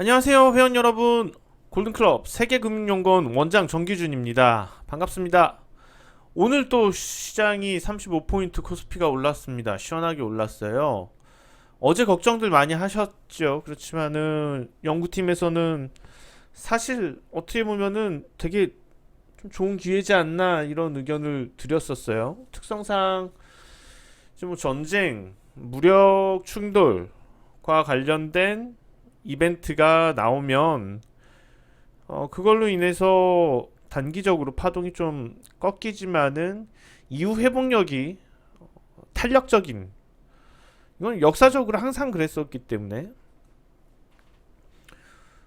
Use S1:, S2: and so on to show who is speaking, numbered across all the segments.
S1: 안녕하세요 회원 여러분. 골든클럽 세계금융연구원 원장 정기준입니다. 반갑습니다. 오늘 또 시장이 35포인트 코스피가 올랐습니다. 시원하게 올랐어요. 어제 걱정들 많이 하셨죠. 그렇지만은 연구팀에서는 사실 어떻게 보면은 되게 좀 좋은 기회지 않나 이런 의견을 드렸었어요. 특성상 이제 뭐 전쟁, 무력 충돌과 관련된 이벤트가 나오면 그걸로 인해서 단기적으로 파동이 좀 꺾이지만은 이후 회복력이 탄력적인, 이건 역사적으로 항상 그랬었기 때문에,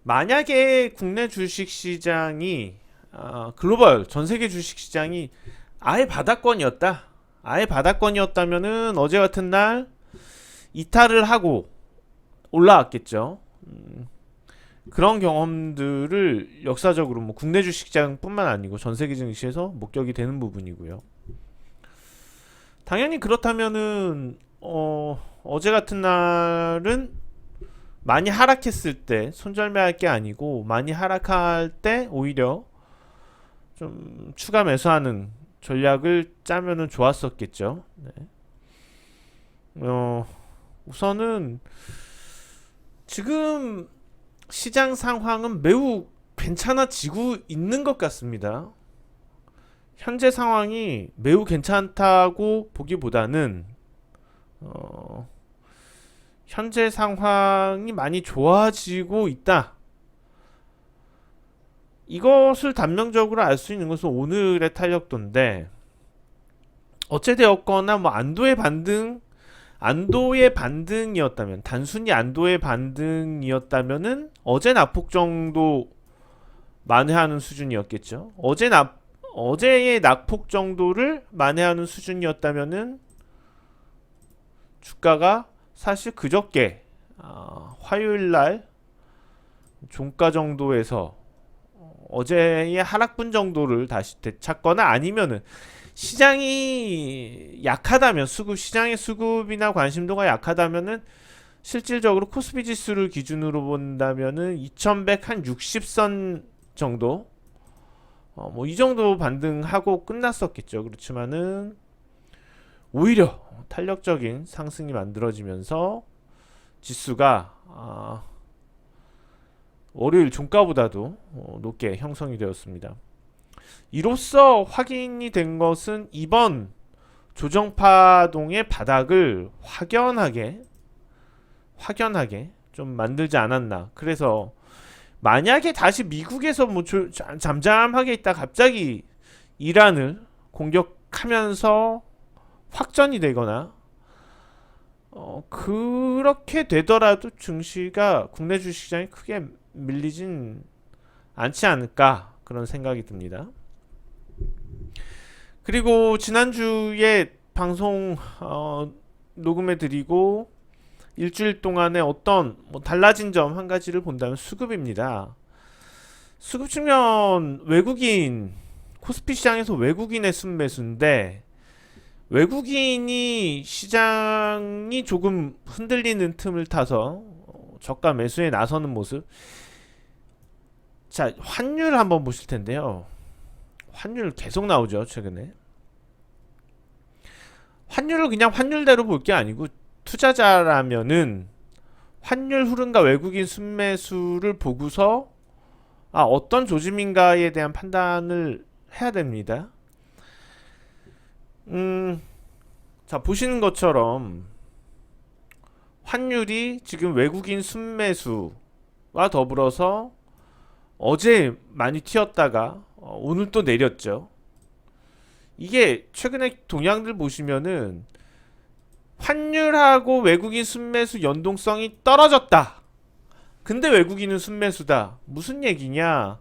S1: 만약에 국내 주식시장이 글로벌 전세계 주식시장이 아예 바닥권이었다, 아예 바닥권이었다면은 어제 같은 날 이탈을 하고 올라왔겠죠. 그런 경험들을 역사적으로 뭐 국내 주식시장뿐만 아니고 전 세계 증시에서 목격이 되는 부분이고요. 당연히 그렇다면은 어제 같은 날은 많이 하락했을 때 손절매할 게 아니고, 많이 하락할 때 오히려 좀 추가 매수하는 전략을 짜면은 좋았었겠죠. 네. 우선은 지금 시장 상황은 매우 괜찮아지고 있는 것 같습니다. 현재 상황이 매우 괜찮다고 보기보다는 현재 상황이 많이 좋아지고 있다. 이것을 단명적으로 알 수 있는 것은 오늘의 탄력도인데, 어찌되었거나 뭐 안도의 반등이었다면, 단순히 안도의 반등이었다면은 어제 낙폭 정도 만회하는 수준이었겠죠. 어제의 낙폭 정도를 만회하는 수준이었다면은 주가가 사실 그저께 화요일 날 종가 정도에서 어제의 하락분 정도를 다시 되찾거나, 아니면은 시장이 약하다면, 시장의 수급이나 관심도가 약하다면은 실질적으로 코스피 지수를 기준으로 본다면은 2100 한 60선 정도, 뭐 이 정도 반등하고 끝났었겠죠. 그렇지만은 오히려 탄력적인 상승이 만들어지면서 지수가 월요일 종가보다도 높게 형성이 되었습니다. 이로써 확인이 된 것은 이번 조정파동의 바닥을 확연하게 좀 만들지 않았나. 그래서 만약에 다시 미국에서 뭐 잠잠하게 있다 갑자기 이란을 공격하면서 확전이 되거나 그렇게 되더라도 증시가, 국내 주식시장이 크게 밀리진 않지 않을까, 그런 생각이 듭니다. 그리고 지난주에 방송 녹음해 드리고 일주일 동안에 어떤 뭐 달라진 점 한 가지를 본다면 수급입니다. 수급 측면, 외국인, 코스피 시장에서 외국인의 순매수인데, 외국인이 시장이 조금 흔들리는 틈을 타서 저가 매수에 나서는 모습. 자, 환율 한번 보실 텐데요. 환율 계속 나오죠, 최근에. 환율을 그냥 환율대로 볼 게 아니고, 투자자라면은 환율 흐름과 외국인 순매수를 보고서 어떤 조짐인가에 대한 판단을 해야 됩니다. 자, 보시는 것처럼 환율이 지금 외국인 순매수와 더불어서 어제 많이 튀었다가 오늘 또 내렸죠. 이게 최근에 동향들 보시면은 환율하고 외국인 순매수 연동성이 떨어졌다. 근데 외국인은 순매수다. 무슨 얘기냐?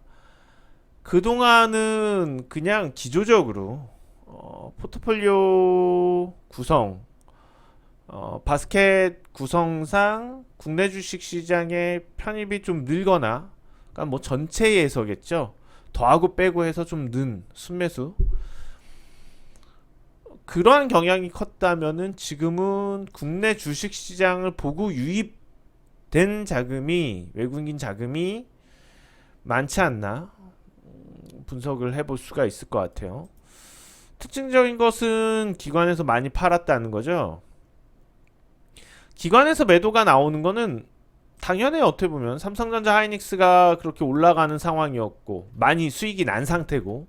S1: 그동안은 그냥 기조적으로 포트폴리오 구성, 바스켓 구성상 국내 주식 시장의 편입이 좀 늘거나, 그러니까 뭐 전체에서겠죠. 더하고 빼고 해서 좀 는 순매수, 그러한 경향이 컸다면은 지금은 국내 주식 시장을 보고 된 자금이, 외국인 자금이 많지 않나 분석을 해볼 수가 있을 것 같아요. 특징적인 것은 기관에서 많이 팔았다는 거죠. 기관에서 매도가 나오는 거는 당연히 어떻게 보면 삼성전자 하이닉스가 그렇게 올라가는 상황이었고 많이 수익이 난 상태고,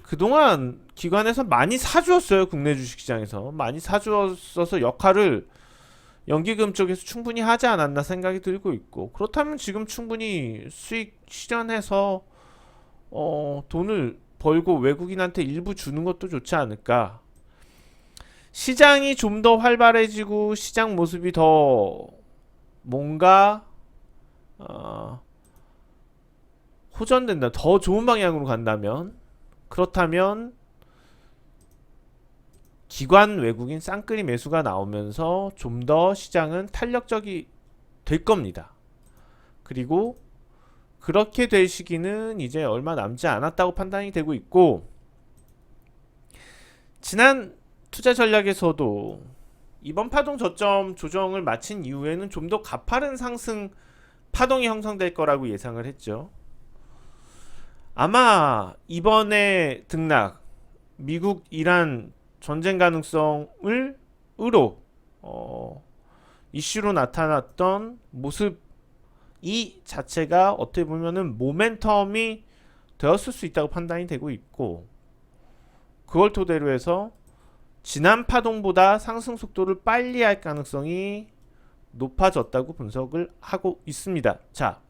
S1: 그동안 기관에서 많이 사주었어요. 국내 주식시장에서 많이 사주었어서 역할을 연기금 쪽에서 충분히 하지 않았나 생각이 들고 있고, 그렇다면 지금 충분히 수익 실현해서 돈을 벌고 외국인한테 일부 주는 것도 좋지 않을까. 시장이 좀 더 활발해지고 시장 모습이 더 뭔가 호전된다, 더 좋은 방향으로 간다면, 그렇다면 기관 외국인 쌍끌이 매수가 나오면서 좀 더 시장은 탄력적이 될 겁니다. 그리고 그렇게 될 시기는 이제 얼마 남지 않았다고 판단이 되고 있고, 지난 투자 전략에서도 이번 파동 저점 조정을 마친 이후에는 좀 더 가파른 상승 파동이 형성될 거라고 예상을 했죠. 아마 이번에 등락, 미국 이란 전쟁 가능성을 으로 이슈로 나타났던 모습 이 자체가 어떻게 보면은 모멘텀이 되었을 수 있다고 판단이 되고 있고, 그걸 토대로 해서 지난 파동보다 상승 속도를 빨리 할 가능성이 높아졌다고 분석을 하고 있습니다. 자,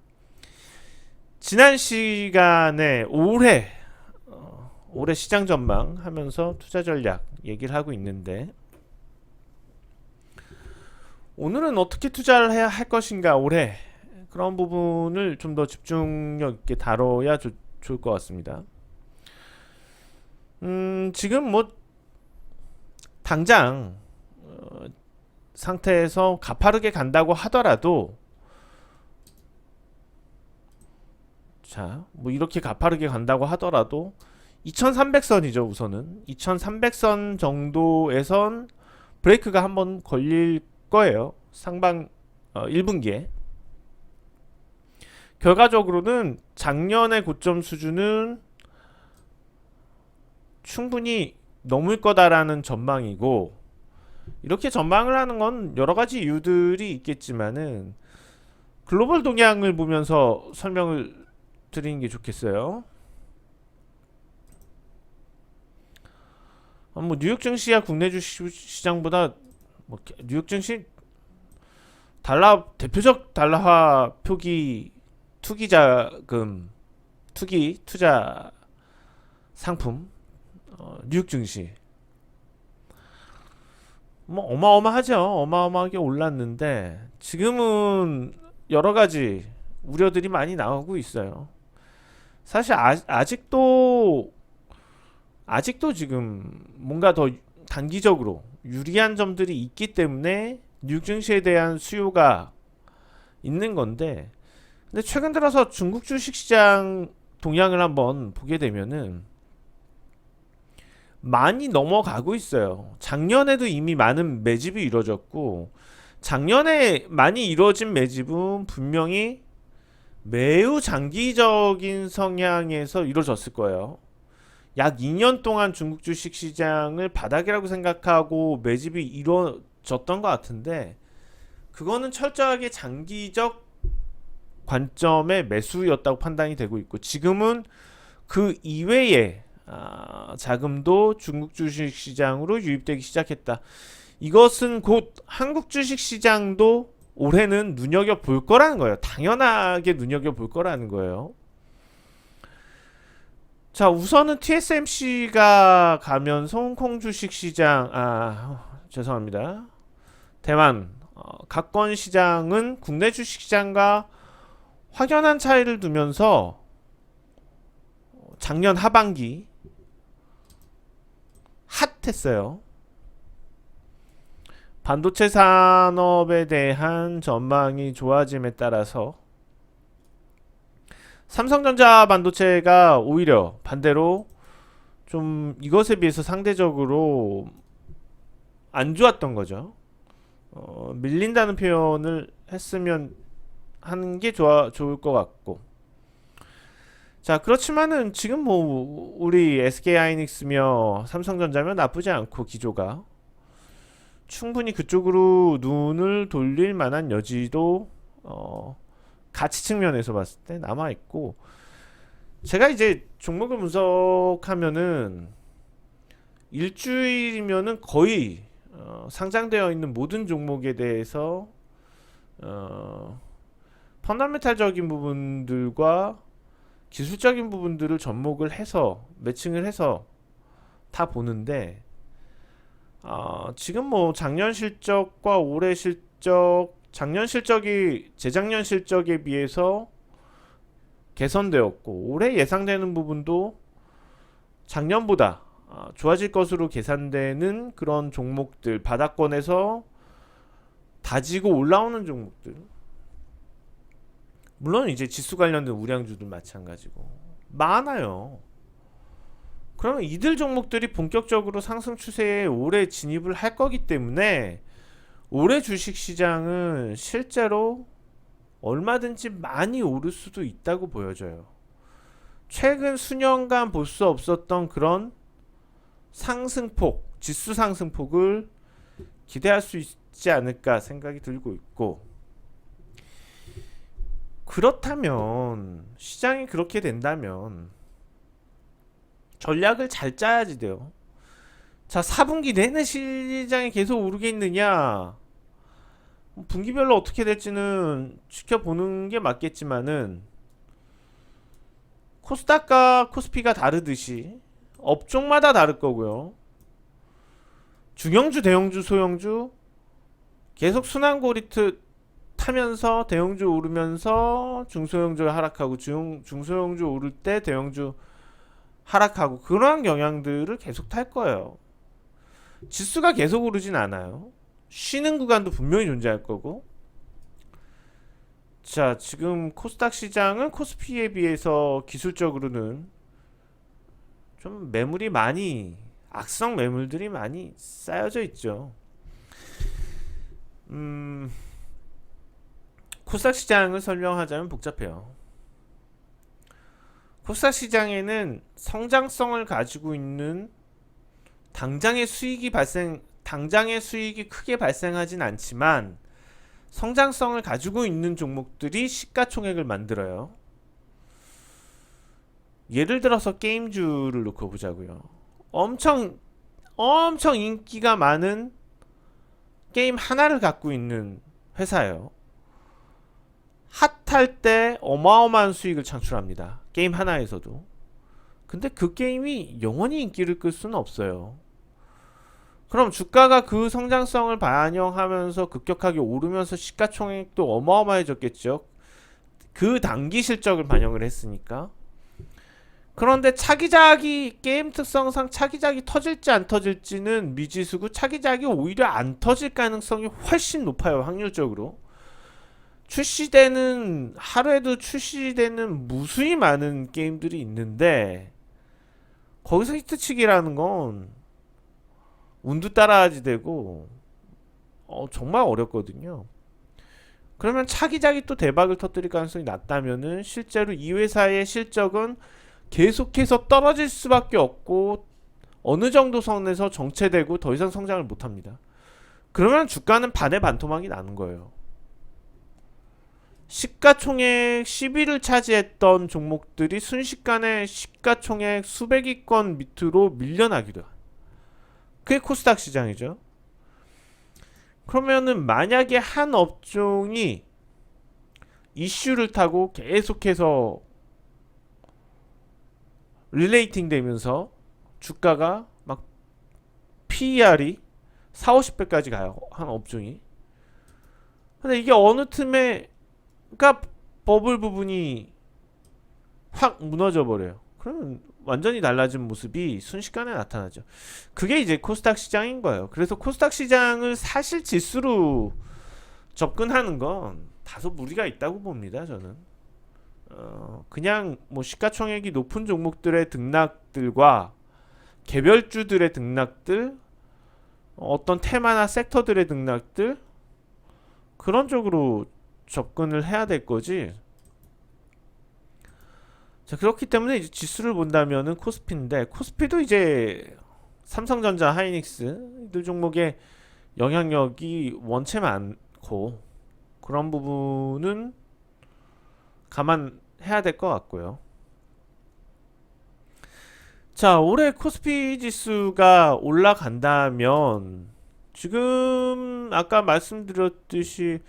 S1: 지난 시간에 올해 시장 전망 하면서 투자 전략 얘기를 하고 있는데, 오늘은 어떻게 투자를 해야 할 것인가, 올해 그런 부분을 좀 더 집중력 있게 다뤄야 좋을 것 같습니다. 지금 뭐 당장 상태에서 가파르게 간다고 하더라도, 자, 뭐 이렇게 가파르게 간다고 하더라도 2300선이죠. 우선은 2300선 정도에선 브레이크가 한번 걸릴 거예요. 상방 1분기에. 결과적으로는 작년의 고점 수준은 충분히 넘을 거다라는 전망이고, 이렇게 전망을 하는 건 여러 가지 이유들이 있겠지만은 글로벌 동향을 보면서 설명을 드리는 게 좋겠어요. 뭐 뉴욕 증시야 국내 주식 시장보다 뭐 뉴욕 증시 대표적 달러화 표기 투기 자금, 투기 투자 상품, 뉴욕 증시 뭐 어마어마하죠. 어마어마하게 올랐는데 지금은 여러 가지 우려들이 많이 나오고 있어요. 사실 아직도 지금 뭔가 더 단기적으로 유리한 점들이 있기 때문에 뉴욕 증시에 대한 수요가 있는 건데, 근데 최근 들어서 중국 주식시장 동향을 한번 보게 되면은 많이 넘어가고 있어요. 작년에도 이미 많은 매집이 이루어졌고, 작년에 많이 이루어진 매집은 분명히 매우 장기적인 성향에서 이루어졌을 거예요. 약 2년 동안 중국 주식시장을 바닥이라고 생각하고 매집이 이루어졌던 것 같은데, 그거는 철저하게 장기적 관점의 매수였다고 판단이 되고 있고, 지금은 그 이외에 자금도 중국 주식시장으로 유입되기 시작했다. 이것은 곧 한국 주식시장도 올해는 눈여겨볼 거라는 거예요. 당연하게 눈여겨볼 거라는 거예요. 자, 우선은 TSMC가 가면서 홍콩 주식시장, 죄송합니다, 대만 각권 시장은 국내 주식시장과 확연한 차이를 두면서 작년 하반기 핫했어요. 반도체 산업에 대한 전망이 좋아짐에 따라서 삼성전자 반도체가 오히려 반대로 좀 이것에 비해서 상대적으로 안 좋았던 거죠. 밀린다는 표현을 했으면 하는 게 좋을 것 같고. 자, 그렇지만은 지금 뭐 우리 SK하이닉스며 삼성전자며 나쁘지 않고 기조가 충분히 그쪽으로 눈을 돌릴 만한 여지도 가치 측면에서 봤을 때 남아 있고, 제가 이제 종목을 분석하면은 일주일이면은 거의 상장되어 있는 모든 종목에 대해서 펀더멘탈적인 부분들과 기술적인 부분들을 접목을 해서 매칭을 해서 다 보는데, 지금 뭐 작년 실적과 올해 실적, 작년 실적이 재작년 실적에 비해서 개선되었고, 올해 예상되는 부분도 작년보다 좋아질 것으로 계산되는 그런 종목들, 바닥권에서 다지고 올라오는 종목들, 물론 이제 지수 관련된 우량주도 마찬가지고 많아요. 그러면 이들 종목들이 본격적으로 상승 추세에 올해 진입을 할 거기 때문에 올해 주식시장은 실제로 얼마든지 많이 오를 수도 있다고 보여져요. 최근 수년간 볼 수 없었던 그런 상승폭, 지수 상승폭을 기대할 수 있지 않을까 생각이 들고 있고, 그렇다면 시장이 그렇게 된다면 전략을 잘 짜야지 돼요. 자, 4분기 내내 시장이 계속 오르겠느냐, 분기별로 어떻게 될지는 지켜보는 게 맞겠지만은 코스닥과 코스피가 다르듯이 업종마다 다를 거고요. 중형주, 대형주, 소형주 계속 순환고리트 타면서 대형주 오르면서 중소형주 하락하고, 중소형주 오를 때 대형주 하락하고, 그러한 영향들을 계속 탈 거예요. 지수가 계속 오르진 않아요. 쉬는 구간도 분명히 존재할 거고. 자, 지금 코스닥 시장은 코스피에 비해서 기술적으로는 좀 매물이 많이, 악성 매물들이 많이 쌓여져 있죠. 코스닥 시장을 설명하자면 복잡해요. 코스닥 시장에는 성장성을 가지고 있는 당장의 수익이 크게 발생하진 않지만 성장성을 가지고 있는 종목들이 시가총액을 만들어요. 예를 들어서 게임주를 놓고 보자고요. 엄청 인기가 많은 게임 하나를 갖고 있는 회사예요. 핫할 때 어마어마한 수익을 창출합니다. 게임 하나에서도. 근데 그 게임이 영원히 인기를 끌 수는 없어요. 그럼 주가가 그 성장성을 반영하면서 급격하게 오르면서 시가총액도 어마어마해졌겠죠. 그 단기 실적을 반영을 했으니까. 그런데 차기작이, 게임 특성상 차기작이 터질지 안 터질지는 미지수고, 차기작이 오히려 안 터질 가능성이 훨씬 높아요, 확률적으로. 하루에도 출시되는 무수히 많은 게임들이 있는데, 거기서 히트치기라는 건 운도 따라야지 되고 정말 어렵거든요. 그러면 차기작이 또 대박을 터뜨릴 가능성이 낮다면은 실제로 이 회사의 실적은 계속해서 떨어질 수밖에 없고, 어느 정도 선에서 정체되고 더 이상 성장을 못합니다. 그러면 주가는 반토막이 나는 거예요. 시가총액 10위를 차지했던 종목들이 순식간에 시가총액 수백위권 밑으로 밀려나기도 해요. 그게 코스닥 시장이죠. 그러면은 만약에 한 업종이 이슈를 타고 계속해서 릴레이팅 되면서 주가가 막 PER이 4, 50배까지 가요, 한 업종이. 근데 이게 어느 틈에 버블 부분이 확 무너져 버려요. 그러면 완전히 달라진 모습이 순식간에 나타나죠. 그게 이제 코스닥 시장인 거예요. 그래서 코스닥 시장을 사실 지수로 접근하는 건 다소 무리가 있다고 봅니다, 저는. 그냥 뭐 시가총액이 높은 종목들의 등락들과 개별주들의 등락들, 어떤 테마나 섹터들의 등락들, 그런 쪽으로 접근을 해야 될 거지. 자, 그렇기 때문에 이제 지수를 본다면은 코스피인데, 코스피도 이제 삼성전자, 하이닉스 이들 종목의 영향력이 원체 많고, 그런 부분은 감안해야 될 것 같고요. 자, 올해 코스피 지수가 올라간다면 지금 아까 말씀드렸듯이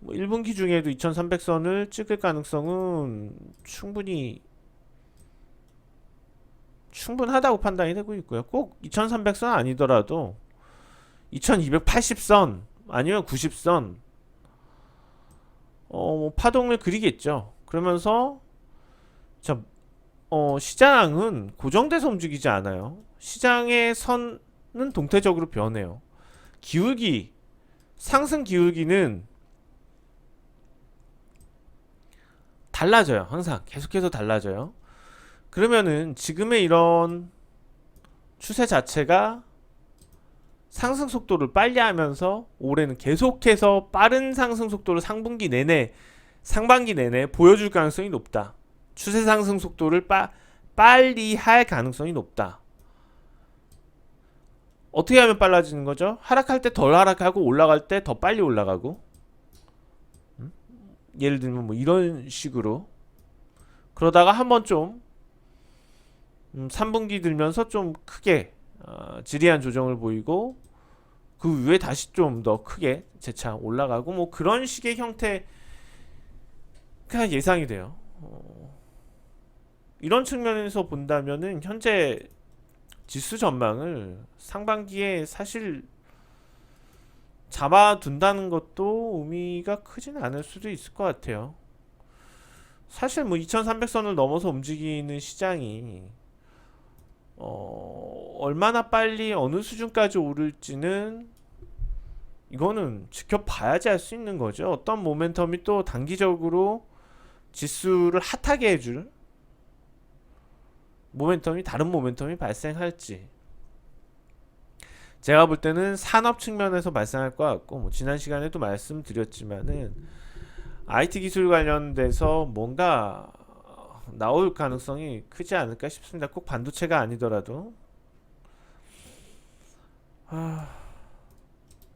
S1: 1분기 중에도 2300선을 찍을 가능성은 충분하다고 판단이 되고 있고요. 꼭 2300선 아니더라도 2280선 아니면 90선 파동을 그리겠죠. 그러면서 자, 시장은 고정돼서 움직이지 않아요. 시장의 선은 동태적으로 변해요. 기울기, 상승 기울기는 달라져요. 항상 계속해서 달라져요. 그러면은 지금의 이런 추세 자체가 상승 속도를 빨리 하면서 올해는 계속해서 빠른 상승 속도를 상반기 내내 보여줄 가능성이 높다. 추세 상승 속도를 빨리 할 가능성이 높다. 어떻게 하면 빨라지는 거죠? 하락할 때 덜 하락하고 올라갈 때 더 빨리 올라가고, 예를 들면 뭐 이런 식으로 그러다가 한번 좀 3분기 들면서 좀 크게 지리한 조정을 보이고 그 위에 다시 좀 더 크게 재차 올라가고 뭐 그런 식의 형태가 예상이 돼요. 이런 측면에서 본다면은 현재 지수 전망을 상반기에 사실 잡아둔다는 것도 의미가 크진 않을 수도 있을 것 같아요. 사실 뭐 2300선을 넘어서 움직이는 시장이 얼마나 빨리 어느 수준까지 오를지는 이거는 지켜봐야지 알 수 있는 거죠. 어떤 모멘텀이 또 단기적으로 지수를 핫하게 해줄 모멘텀이 다른 모멘텀이 발생할지 제가 볼 때는 산업 측면에서 발생할 것 같고 뭐 지난 시간에도 말씀드렸지만은 IT 기술 관련돼서 뭔가 나올 가능성이 크지 않을까 싶습니다. 꼭 반도체가 아니더라도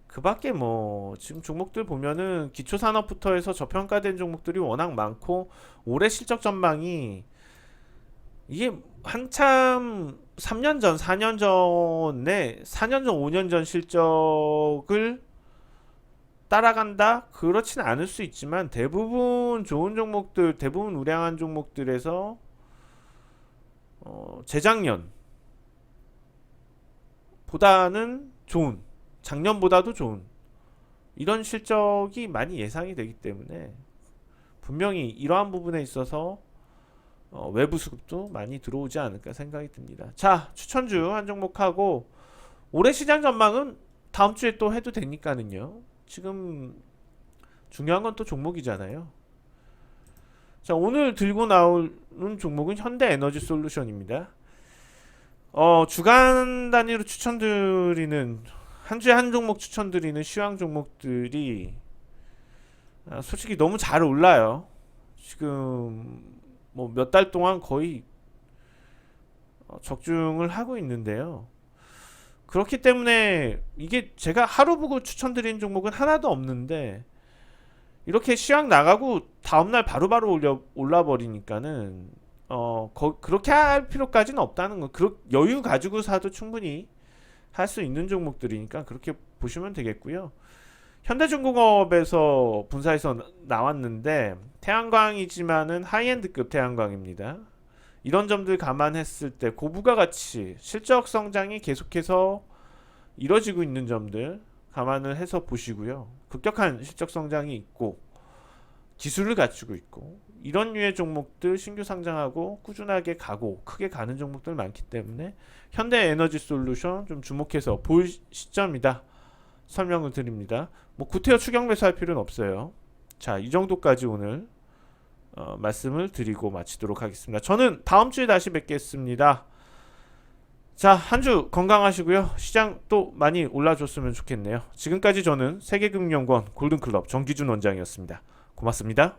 S1: 그 밖에 뭐 지금 종목들 보면은 기초산업부터 해서 저평가된 종목들이 워낙 많고 올해 실적 전망이 이게 한참 3년 전, 4년 전에 4년 전, 5년 전 실적을 따라간다? 그렇진 않을 수 있지만 대부분 좋은 종목들, 대부분 우량한 종목들에서 재작년 보다는 좋은, 작년보다도 좋은 이런 실적이 많이 예상이 되기 때문에 분명히 이러한 부분에 있어서 외부 수급도 많이 들어오지 않을까 생각이 듭니다. 자, 추천주 한 종목하고 올해 시장 전망은 다음 주에 또 해도 되니까는요. 지금 중요한 건 또 종목이잖아요. 자, 오늘 들고 나오는 종목은 현대에너지솔루션입니다. 주간 단위로 추천드리는 한 주에 한 종목 추천드리는 시황 종목들이 솔직히 너무 잘 올라요. 지금 뭐 몇 달 동안 거의 적중을 하고 있는데요. 그렇기 때문에 이게 제가 하루 보고 추천드린 종목은 하나도 없는데 이렇게 시황 나가고 다음날 바로바로 올라버리니까는 그렇게 할 필요까지는 없다는 거. 여유 가지고 사도 충분히 할 수 있는 종목들이니까 그렇게 보시면 되겠고요. 현대중공업에서 분사해서 나왔는데 태양광이지만은 하이엔드급 태양광입니다. 이런 점들 감안했을 때 고부가 가치 실적 성장이 계속해서 이뤄지고 있는 점들 감안을 해서 보시고요. 급격한 실적 성장이 있고 기술을 갖추고 있고 이런 류의 종목들 신규 상장하고 꾸준하게 가고 크게 가는 종목들 많기 때문에 현대에너지솔루션 좀 주목해서 볼 시점이다 설명을 드립니다. 뭐 구태여 추경 매수할 필요는 없어요. 자, 이 정도까지 오늘 말씀을 드리고 마치도록 하겠습니다. 저는 다음 주에 다시 뵙겠습니다. 자, 한 주 건강하시고요. 시장 또 많이 올라줬으면 좋겠네요. 지금까지 저는 세계금융연구원 골든클럽 정기준 원장이었습니다. 고맙습니다.